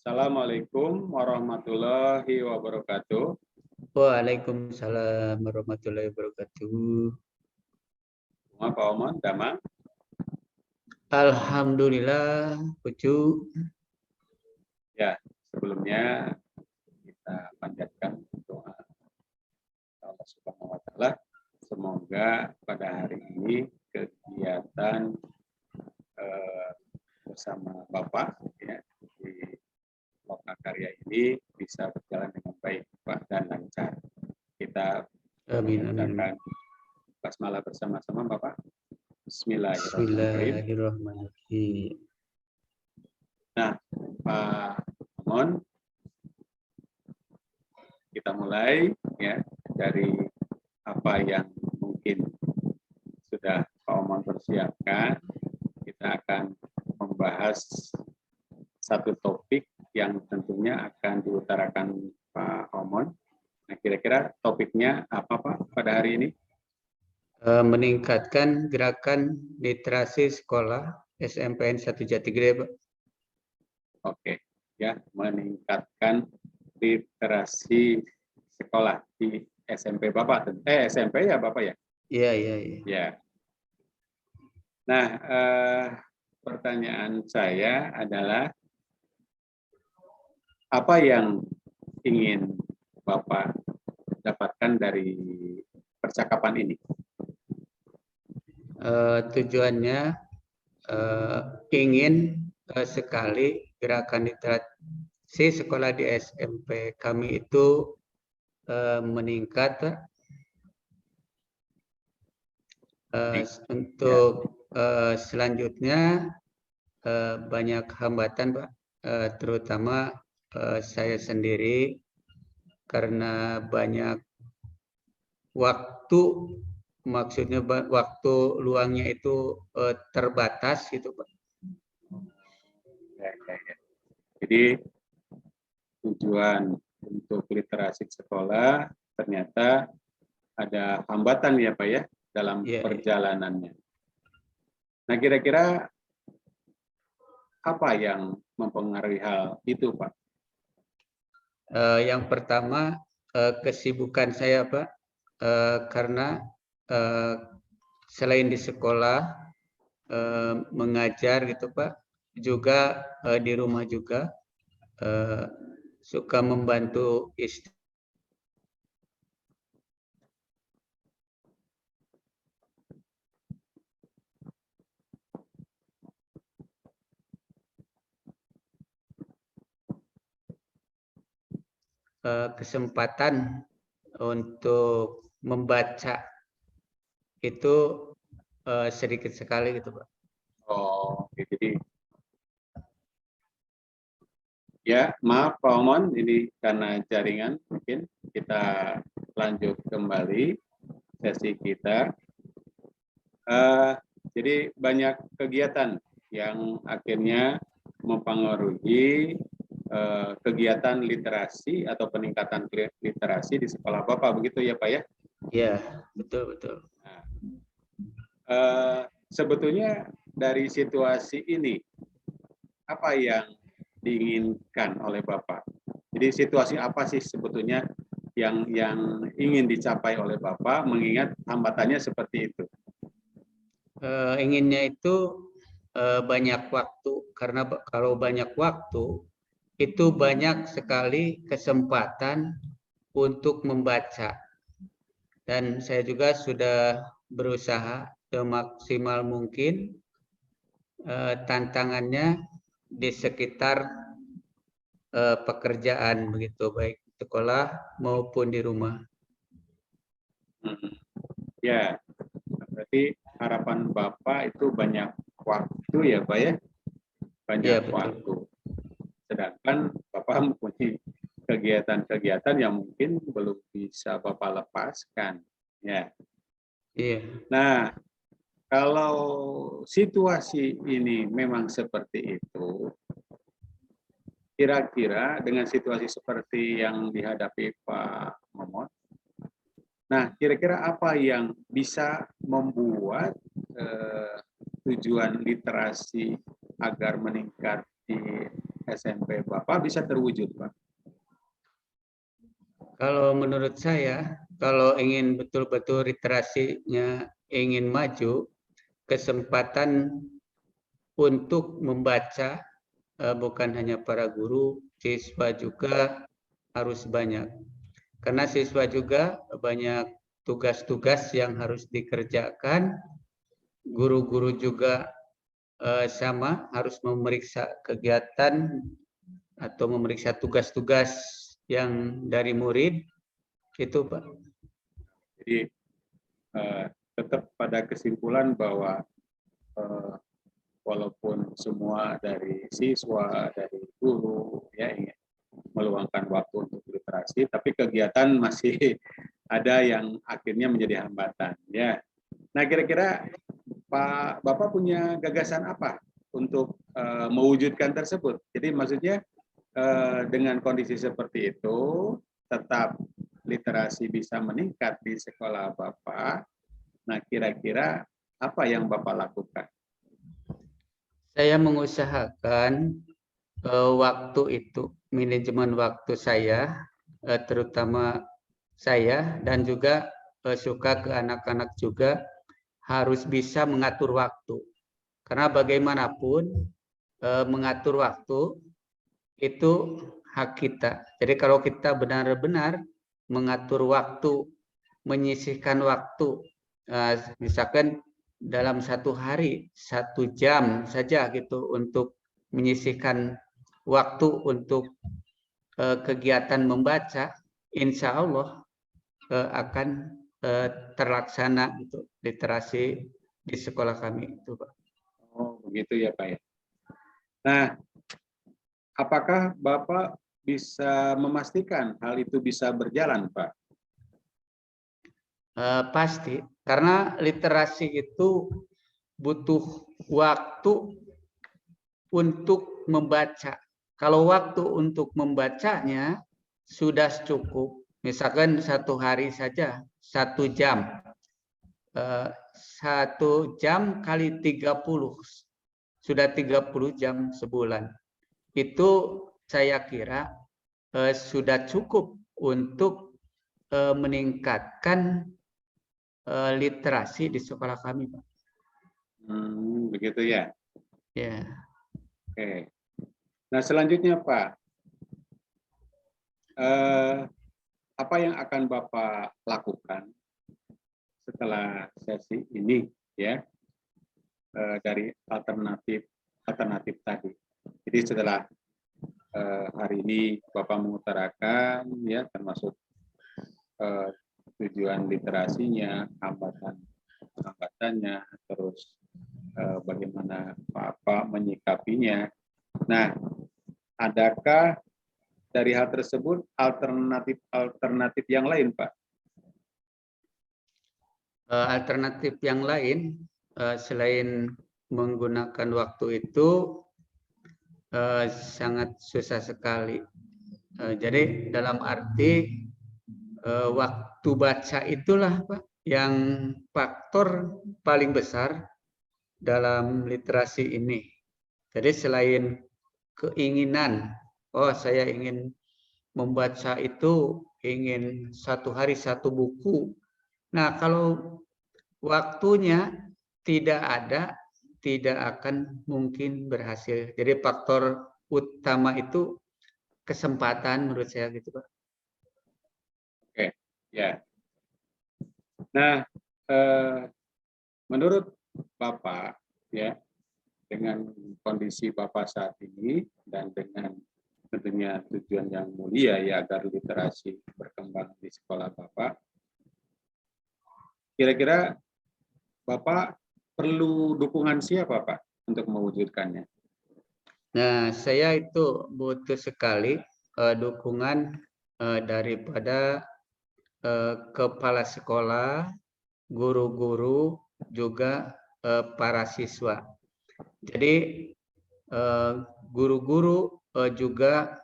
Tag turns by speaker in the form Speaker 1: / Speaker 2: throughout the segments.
Speaker 1: Assalamualaikum warahmatullahi wabarakatuh.
Speaker 2: Waalaikumsalam warahmatullahi wabarakatuh.
Speaker 1: Semua Pak Omon, Damang.
Speaker 2: Alhamdulillah, Pucu.
Speaker 1: Ya, sebelumnya kita panjatkan doa Allah Subhanahu wa Ta'ala. Semoga pada hari ini kegiatan bersama Bapak ya, di Lokakarya ini bisa berjalan dengan baik, Pak, dan lancar. Kita
Speaker 2: Amin, amin.
Speaker 1: mengucapkan basmalah bersama-sama, Bapak. Bismillahirrahmanirrahim.
Speaker 2: Bismillahirrahmanirrahim.
Speaker 1: Nah, Pak Omon, kita mulai ya dari apa yang mungkin sudah Pak Omon persiapkan. Kita akan membahas satu topik yang tentunya akan diutarakan Pak Omon. Nah, kira-kira topiknya apa Pak pada hari ini?
Speaker 2: Meningkatkan gerakan literasi sekolah SMPN 1 Jatigede, Pak.
Speaker 1: Oke, ya, meningkatkan literasi sekolah di SMP Bapak. SMP ya Bapak ya?
Speaker 2: Iya, iya, iya.
Speaker 1: Ya. Nah, pertanyaan saya adalah apa yang ingin Bapak dapatkan dari percakapan ini?
Speaker 2: Tujuannya ingin sekali gerakan literasi sekolah di SMP kami itu meningkat, untuk selanjutnya banyak hambatan, Pak, terutama saya sendiri karena banyak waktu, maksudnya waktu luangnya itu terbatas gitu, Pak.
Speaker 1: Ya. Jadi tujuan untuk literasi sekolah ternyata ada hambatan ya Pak ya dalam perjalanannya. Nah, kira-kira apa yang mempengaruhi hal itu Pak?
Speaker 2: Yang pertama kesibukan saya, Pak, karena selain di sekolah mengajar gitu Pak, juga di rumah juga suka membantu istri. Kesempatan untuk membaca itu sedikit sekali gitu Pak.
Speaker 1: Oh, jadi ya maaf Pak Omon, ini karena jaringan mungkin kita lanjut kembali sesi kita. Jadi banyak kegiatan yang akhirnya mempengaruhi kegiatan literasi atau peningkatan literasi di sekolah Bapak, begitu ya Pak ya?
Speaker 2: Iya, betul.
Speaker 1: Nah, sebetulnya dari situasi ini apa yang diinginkan oleh Bapak? Jadi situasi apa sih sebetulnya yang ingin dicapai oleh Bapak mengingat hambatannya seperti itu?
Speaker 2: Inginnya itu banyak waktu, karena kalau banyak waktu itu banyak sekali kesempatan untuk membaca, dan saya juga sudah berusaha semaksimal mungkin. Tantangannya di sekitar pekerjaan begitu, baik sekolah maupun di rumah.
Speaker 1: Ya, berarti harapan Bapak itu banyak waktu ya Pak ya? Banyak
Speaker 2: Ya,
Speaker 1: waktu. Sedangkan Bapak mempunyai kegiatan-kegiatan yang mungkin belum bisa Bapak lepaskan. Ya.
Speaker 2: Iya.
Speaker 1: Nah, kalau situasi ini memang seperti itu, kira-kira dengan situasi seperti yang dihadapi Pak Momot, nah kira-kira apa yang bisa membuat tujuan literasi agar meningkat di SMP Bapak bisa terwujud, Pak?
Speaker 2: Kalau menurut saya, kalau ingin betul-betul literasinya ingin maju, kesempatan untuk membaca bukan hanya para guru, siswa juga harus banyak. Karena siswa juga banyak tugas-tugas yang harus dikerjakan, guru-guru juga sama harus memeriksa kegiatan atau memeriksa tugas-tugas yang dari murid, itu Pak.
Speaker 1: Jadi tetap pada kesimpulan bahwa walaupun semua dari siswa, dari guru ya ingin meluangkan waktu untuk literasi, tapi kegiatan masih ada yang akhirnya menjadi hambatan ya. Nah, kira-kira Bapak punya gagasan apa untuk mewujudkan tersebut? Jadi maksudnya dengan kondisi seperti itu tetap literasi bisa meningkat di sekolah Bapak. Nah, kira-kira apa yang Bapak lakukan?
Speaker 2: Saya mengusahakan waktu itu, manajemen waktu saya, terutama saya dan juga suka ke anak-anak juga harus bisa mengatur waktu. Karena bagaimanapun mengatur waktu itu hak kita. Jadi kalau kita benar-benar mengatur waktu, menyisihkan waktu, misalkan dalam satu hari 1 jam saja gitu untuk menyisihkan waktu untuk kegiatan membaca, insya Allah akan terlaksana gitu, literasi di sekolah kami itu, Pak.
Speaker 1: Oh, begitu ya, Pak ya. Nah, apakah Bapak bisa memastikan hal itu bisa berjalan, Pak?
Speaker 2: Pasti, karena literasi itu butuh waktu untuk membaca. Kalau waktu untuk membacanya sudah cukup, misalkan satu hari saja 1 jam, 1 jam kali 30, sudah 30 jam sebulan. Itu saya kira sudah cukup untuk meningkatkan literasi di sekolah kami, Pak.
Speaker 1: Begitu ya.
Speaker 2: Ya.
Speaker 1: Oke. Nah, selanjutnya Pak, apa yang akan Bapak lakukan setelah sesi ini ya, dari alternatif tadi. Jadi setelah hari ini Bapak mengutarakan ya, termasuk tujuan literasinya, hambatannya, terus bagaimana Bapak menyikapinya. Nah, adakah dari hal tersebut alternatif yang lain, Pak?
Speaker 2: Alternatif yang lain selain menggunakan waktu itu sangat susah sekali. Jadi dalam arti waktu baca itulah Pak yang faktor paling besar dalam literasi ini. Jadi selain keinginan, oh saya ingin membaca itu, ingin satu hari satu buku. Nah kalau waktunya tidak ada, tidak akan mungkin berhasil. Jadi faktor utama itu kesempatan menurut saya gitu Pak.
Speaker 1: Oke, ya. Nah, menurut Bapak ya, dengan kondisi Bapak saat ini dan dengan tentunya tujuan yang mulia ya agar literasi berkembang di sekolah Bapak, kira-kira Bapak perlu dukungan siapa Pak untuk mewujudkannya?
Speaker 2: Nah, saya itu butuh sekali dukungan daripada kepala sekolah, guru-guru, juga para siswa. Jadi guru-guru juga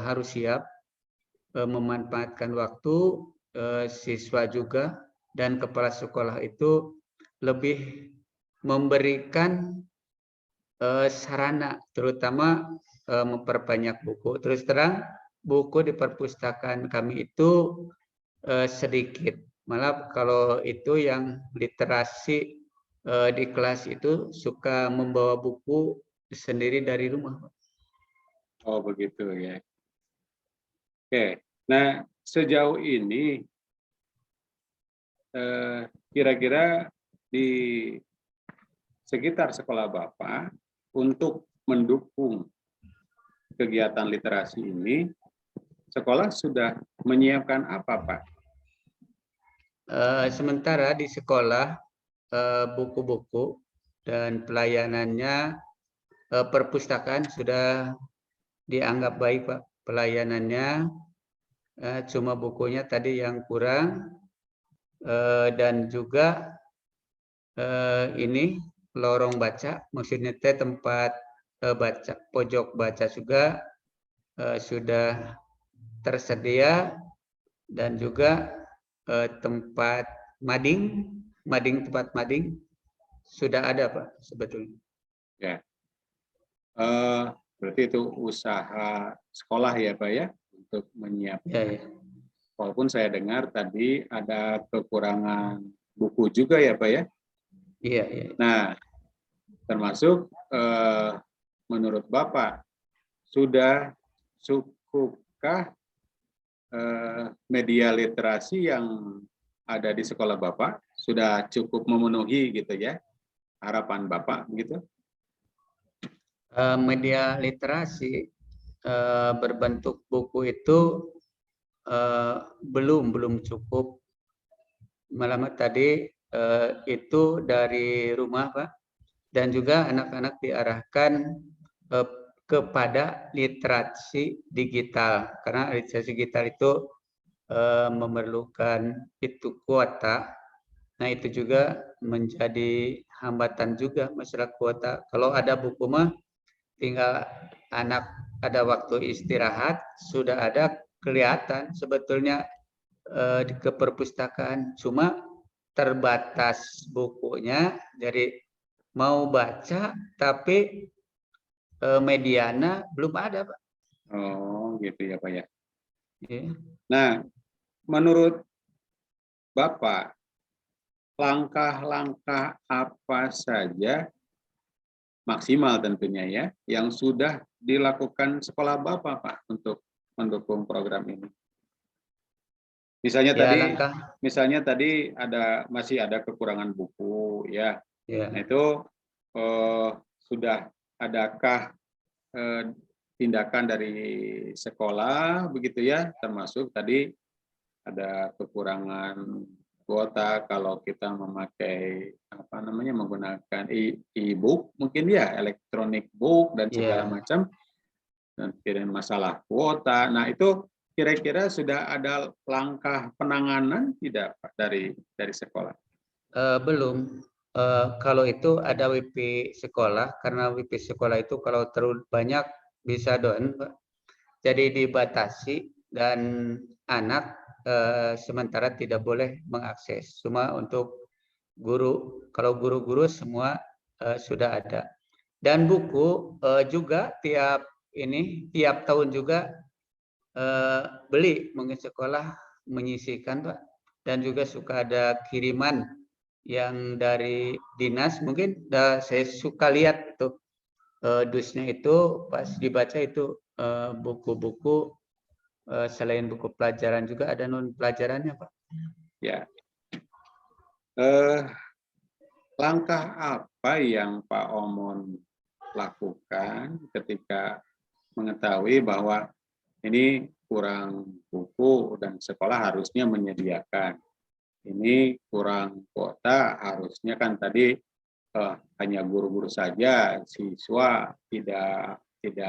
Speaker 2: harus siap memanfaatkan waktu, siswa juga, dan kepala sekolah itu lebih memberikan sarana, terutama memperbanyak buku. Terus terang buku di perpustakaan kami itu sedikit. Malah kalau itu yang literasi di kelas itu suka membawa buku sendiri dari rumah.
Speaker 1: Oh begitu ya. Oke. Nah sejauh ini kira-kira di sekitar sekolah Bapak untuk mendukung kegiatan literasi ini, sekolah sudah menyiapkan apa, Pak?
Speaker 2: Sementara di sekolah buku-buku dan pelayanannya perpustakaan sudah dianggap baik, Pak. Pelayanannya cuma bukunya tadi yang kurang dan juga ini lorong baca, maksudnya tempat baca, pojok baca juga sudah tersedia dan juga tempat mading tempat mading sudah ada, Pak, sebetulnya.
Speaker 1: Ya, berarti itu usaha sekolah ya, Pak ya, untuk menyiapkan.
Speaker 2: Ya, ya.
Speaker 1: Walaupun saya dengar tadi ada kekurangan buku juga ya, Pak ya.
Speaker 2: Iya, iya.
Speaker 1: Nah, termasuk menurut Bapak sudah cukupkah media literasi yang ada di sekolah Bapak sudah cukup memenuhi gitu ya harapan Bapak begitu?
Speaker 2: Media literasi berbentuk buku itu belum cukup. Malam tadi itu dari rumah, Pak, dan juga anak-anak diarahkan kepada literasi digital karena literasi digital itu memerlukan itu kuota. Nah itu juga menjadi hambatan juga masalah kuota. Kalau ada buku mah tinggal anak ada waktu istirahat sudah ada kelihatan sebetulnya ke perpustakaan, cuma terbatas bukunya, jadi mau baca tapi mediana belum ada, Pak.
Speaker 1: Oh gitu ya Pak ya.
Speaker 2: Ya.
Speaker 1: Nah menurut Bapak langkah-langkah apa saja maksimal tentunya ya yang sudah dilakukan sekolah Bapak Pak untuk mendukung program ini? Misalnya
Speaker 2: Ya,
Speaker 1: tadi masih ada kekurangan buku ya.
Speaker 2: ya.
Speaker 1: Nah itu sudah adakah tindakan dari sekolah begitu ya, termasuk tadi ada kekurangan kuota kalau kita memakai menggunakan e-book mungkin ya, elektronik book dan segala
Speaker 2: Ya.
Speaker 1: macam, dan kirim masalah kuota. Nah itu kira-kira sudah ada langkah penanganan tidak Pak dari sekolah?
Speaker 2: Belum. Kalau itu ada WP sekolah, karena WP sekolah itu kalau terlalu banyak bisa down, Pak. Jadi dibatasi dan anak sementara tidak boleh mengakses. Cuma untuk guru, kalau guru-guru semua sudah ada. Dan buku juga tiap tahun juga beli, mungkin sekolah menyisihkan, Pak. Dan juga suka ada kiriman yang dari dinas, mungkin saya suka lihat itu dusnya itu pas dibaca itu buku-buku selain buku pelajaran juga ada non pelajarannya, Pak.
Speaker 1: Ya. Langkah apa yang Pak Omon lakukan ketika mengetahui bahwa ini kurang buku dan sekolah harusnya menyediakan, ini kurang kuota, harusnya kan tadi hanya guru-guru saja, siswa tidak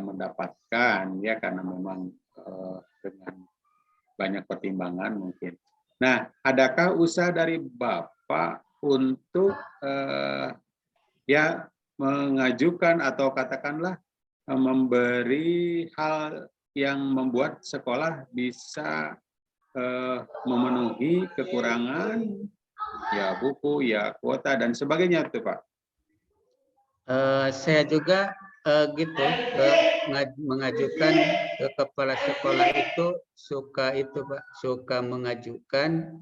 Speaker 1: mendapatkan ya karena memang dengan banyak pertimbangan mungkin. Nah, adakah usaha dari Bapak untuk ya mengajukan atau katakanlah memberi hal yang membuat sekolah bisa memenuhi kekurangan ya buku, ya kuota dan sebagainya itu Pak?
Speaker 2: Saya juga gitu mengajukan ke kepala sekolah itu suka itu Pak, suka mengajukan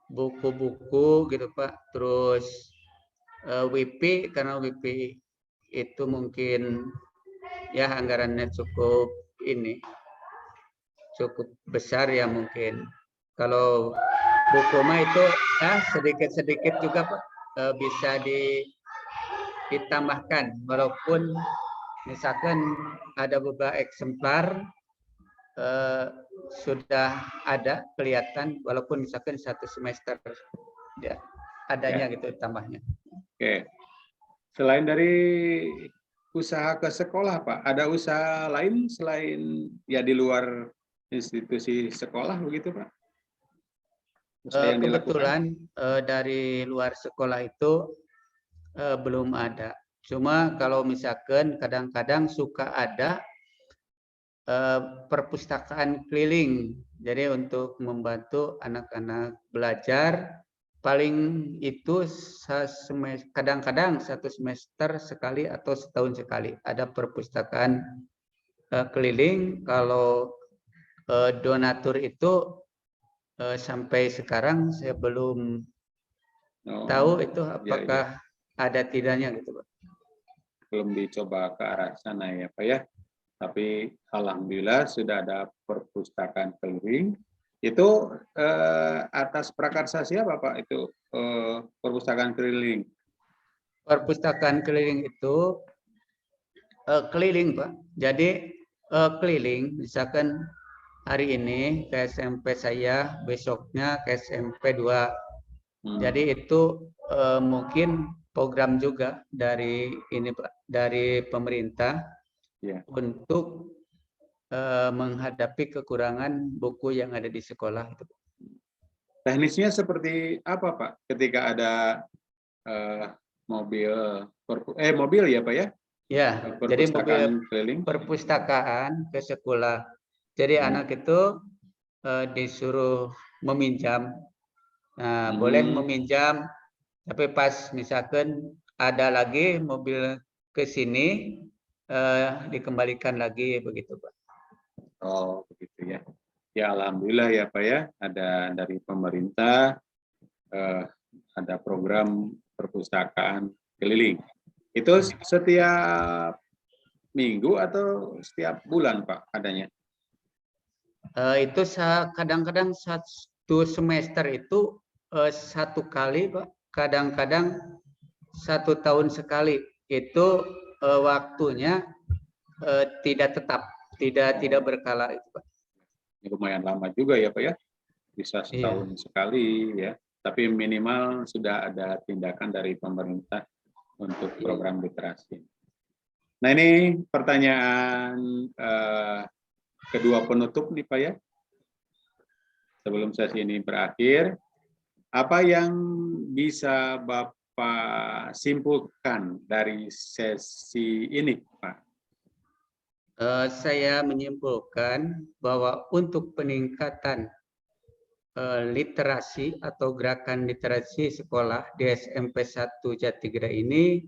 Speaker 2: buku-buku gitu Pak, terus WP karena WP itu mungkin ya anggarannya cukup ini cukup besar ya mungkin. Kalau buku mah itu sedikit-sedikit juga Pak bisa ditambahkan walaupun misalkan ada beberapa eksemplar sudah ada kelihatan walaupun misalkan 1 semester ya adanya gitu tambahnya.
Speaker 1: Oke. Selain dari usaha ke sekolah, Pak, ada usaha lain selain ya di luar institusi sekolah begitu, Pak? Usaha yang
Speaker 2: Kebetulan dari luar sekolah itu belum ada. Cuma kalau misalkan kadang-kadang suka ada perpustakaan keliling. Jadi untuk membantu anak-anak belajar paling itu kadang-kadang 1 semester sekali atau setahun sekali ada perpustakaan keliling. Kalau donatur itu sampai sekarang saya belum tahu itu apakah ada tidaknya gitu Pak.
Speaker 1: Belum dicoba ke arah sana ya Pak ya. Tapi alhamdulillah sudah ada perpustakaan keliling. Itu atas prakarsa siapa Pak itu perpustakaan keliling?
Speaker 2: Perpustakaan keliling itu keliling Pak. Jadi keliling misalkan hari ini ke SMP saya, besoknya ke SMP 2. Jadi itu mungkin program juga dari ini Pak, dari pemerintah untuk menghadapi kekurangan buku yang ada di sekolah itu.
Speaker 1: Teknisnya seperti apa Pak? Ketika ada mobil ya Pak ya?
Speaker 2: Ya, jadi mobil
Speaker 1: keliling
Speaker 2: perpustakaan ke sekolah. Jadi anak itu disuruh meminjam. Nah, boleh meminjam, tapi pas misalkan ada lagi mobil ke sini dikembalikan lagi begitu Pak.
Speaker 1: Oh begitu ya. Ya alhamdulillah ya Pak ya, ada dari pemerintah ada program perpustakaan keliling. Itu setiap minggu atau setiap bulan Pak adanya?
Speaker 2: Itu kadang-kadang 1 semester itu 1 kali Pak, kadang-kadang 1 tahun sekali. Itu waktunya tidak tetap, tidak berkala itu Pak.
Speaker 1: Lumayan lama juga ya Pak ya, bisa setahun sekali ya. Tapi minimal sudah ada tindakan dari pemerintah untuk program literasi. Nah ini pertanyaan kedua penutup nih Pak ya. Sebelum sesi ini berakhir, apa yang bisa Bapak simpulkan dari sesi ini Pak?
Speaker 2: Saya menyimpulkan bahwa untuk peningkatan literasi atau gerakan literasi sekolah di SMP 1 Jatigede ini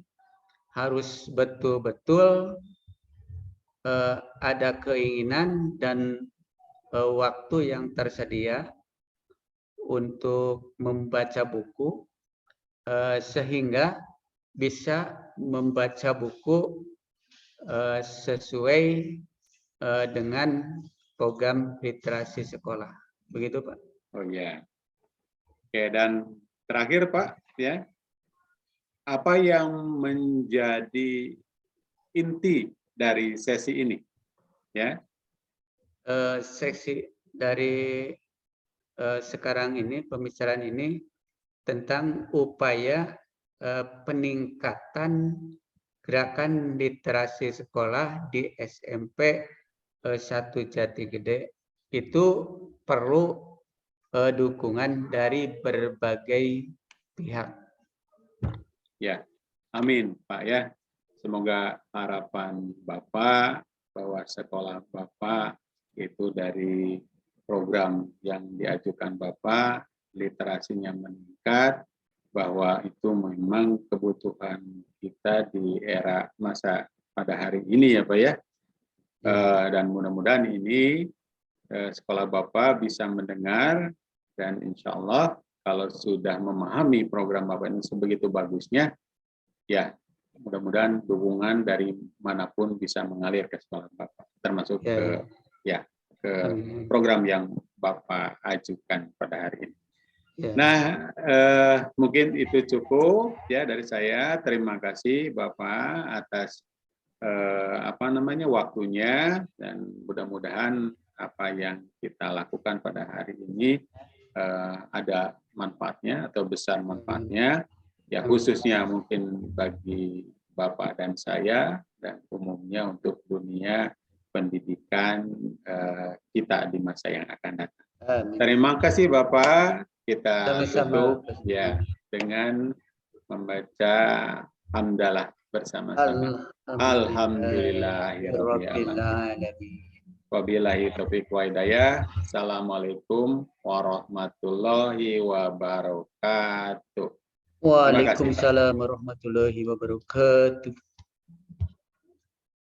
Speaker 2: harus betul-betul ada keinginan dan waktu yang tersedia untuk membaca buku sehingga bisa membaca buku sesuai dengan program literasi sekolah. Begitu Pak.
Speaker 1: Oh ya. Oke, dan terakhir Pak ya. Apa yang menjadi inti dari sesi ini? Ya.
Speaker 2: Seksi dari sekarang ini pembicaraan ini tentang upaya peningkatan gerakan literasi sekolah di SMP 1 Jatigede itu perlu dukungan dari berbagai pihak.
Speaker 1: Ya, amin Pak ya. Semoga harapan Bapak bahwa sekolah Bapak itu dari program yang diajukan Bapak, literasinya meningkat, bahwa itu memang kebutuhan kita di era masa pada hari ini ya Pak ya. Dan mudah-mudahan ini sekolah Bapak bisa mendengar, dan insya Allah kalau sudah memahami program Bapak ini sebegitu bagusnya, ya mudah-mudahan dukungan dari manapun bisa mengalir ke sekolah Bapak, termasuk ke program yang Bapak ajukan pada hari ini. Nah, mungkin itu cukup ya dari saya. Terima kasih Bapak atas waktunya, dan mudah-mudahan apa yang kita lakukan pada hari ini ada manfaatnya atau besar manfaatnya, ya khususnya mungkin bagi Bapak dan saya, dan umumnya untuk dunia pendidikan kita di masa yang akan datang. Terima kasih Bapak. Kita tutup ya dengan membaca hamdalah bersama-sama. Alhamdulillahirabbil alamin. Wabillahi taufiq wa hidayah. Assalamualaikum warahmatullahi wabarakatuh.
Speaker 2: Waalaikumsalam warahmatullahi wabarakatuh.